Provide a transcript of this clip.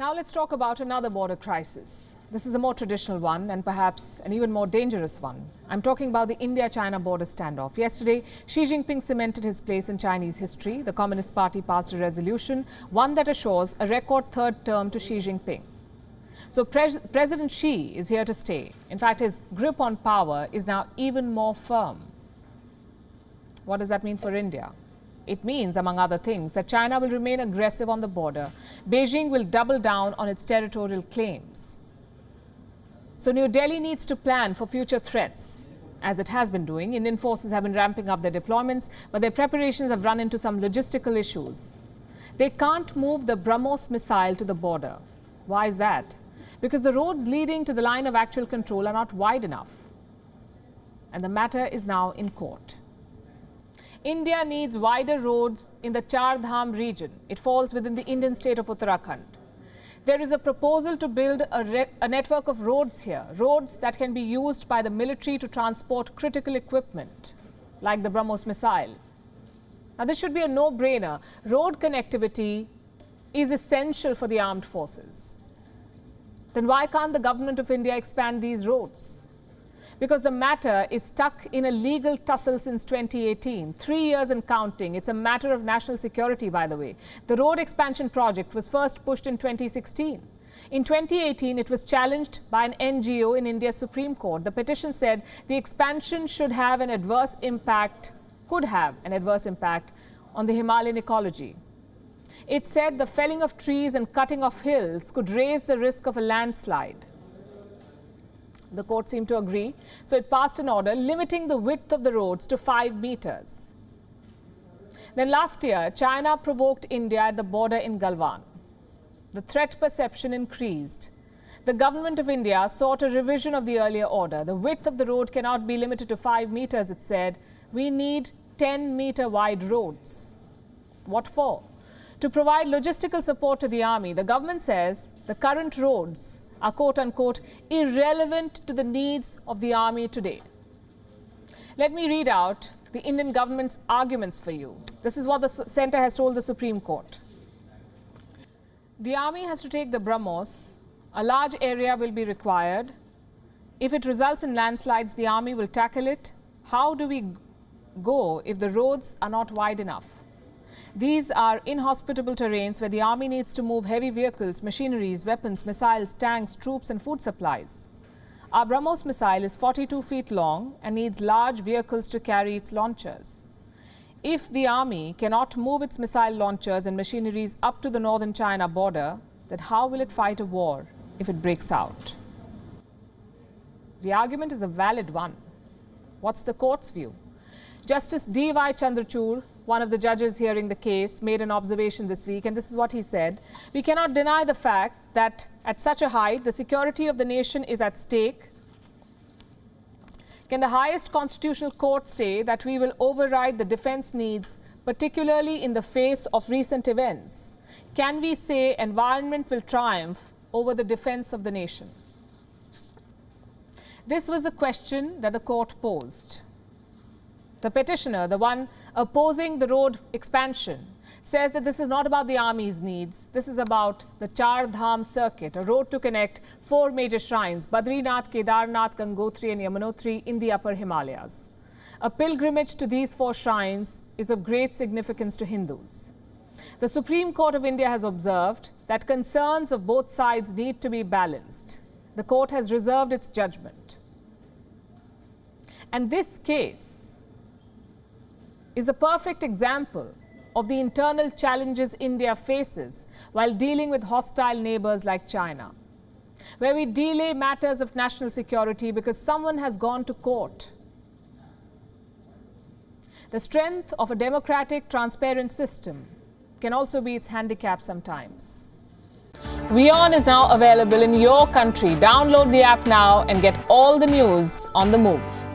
Now let's talk about another border crisis. This is a more traditional one and perhaps an even more dangerous one. I'm talking about the India-China border standoff. Yesterday, Xi Jinping cemented his place in Chinese history. The Communist Party passed a resolution, one that assures a record third term to Xi Jinping. So President Xi is here to stay. In fact, his grip on power is now even more firm. What does that mean for India? It means, among other things, that China will remain aggressive on the border. Beijing will double down on its territorial claims. So New Delhi needs to plan for future threats, as it has been doing. Indian forces have been ramping up their deployments, but their preparations have run into some logistical issues. They can't move the BrahMos missile to the border. Why is that? Because the roads leading to the line of actual control are not wide enough. And the matter is now in court. India needs wider roads in the Char Dham region. It falls within the Indian state of Uttarakhand. There is a proposal to build a network of roads here, roads that can be used by the military to transport critical equipment, like the BrahMos missile. Now, this should be a no-brainer. Road connectivity is essential for the armed forces. Then why can't the government of India expand these roads? Because the matter is stuck in a legal tussle since 2018, 3 years and counting. It's a matter of national security, by the way. The road expansion project was first pushed in 2016. In 2018, it was challenged by an NGO in India's Supreme Court. The petition said the expansion could have an adverse impact on the Himalayan ecology. It said the felling of trees and cutting of hills could raise the risk of a landslide. The court seemed to agree, so it passed an order limiting the width of the roads to 5 meters. Then last year, China provoked India at the border in Galwan. The threat perception increased. The government of India sought a revision of the earlier order. The width of the road cannot be limited to 5 meters, it said. We need 10-meter wide roads. What for? To provide logistical support to the army. The government says the current roads are quote-unquote irrelevant to the needs of the army today. Let me read out the Indian government's arguments for you. This is what the centre has told the Supreme Court. The army has to take the BrahMos. A large area will be required. If it results in landslides, the army will tackle it. How do we go if the roads are not wide enough? These are inhospitable terrains where the army needs to move heavy vehicles, machineries, weapons, missiles, tanks, troops and food supplies. Our BrahMos missile is 42 feet long and needs large vehicles to carry its launchers. If the army cannot move its missile launchers and machineries up to the northern China border, then how will it fight a war if it breaks out? The argument is a valid one. What's the court's view? Justice D.Y. Chandrachud, one of the judges hearing the case, made an observation this week, and this is what he said. We cannot deny the fact that at such a height, the security of the nation is at stake. Can the highest constitutional court say that we will override the defense needs, particularly in the face of recent events? Can we say environment will triumph over the defense of the nation? This was the question that the court posed. The petitioner, the one opposing the road expansion, says that this is not about the army's needs. This is about the Char Dham circuit, a road to connect 4 major shrines, Badrinath, Kedarnath, Gangotri and Yamunotri in the upper Himalayas. A pilgrimage to these 4 shrines is of great significance to Hindus. The Supreme Court of India has observed that concerns of both sides need to be balanced. The court has reserved its judgment. And this case is a perfect example of the internal challenges India faces while dealing with hostile neighbors like China, where we delay matters of national security because someone has gone to court. The strength of a democratic, transparent system can also be its handicap sometimes. WION is now available in your country. Download the app now and get all the news on the move.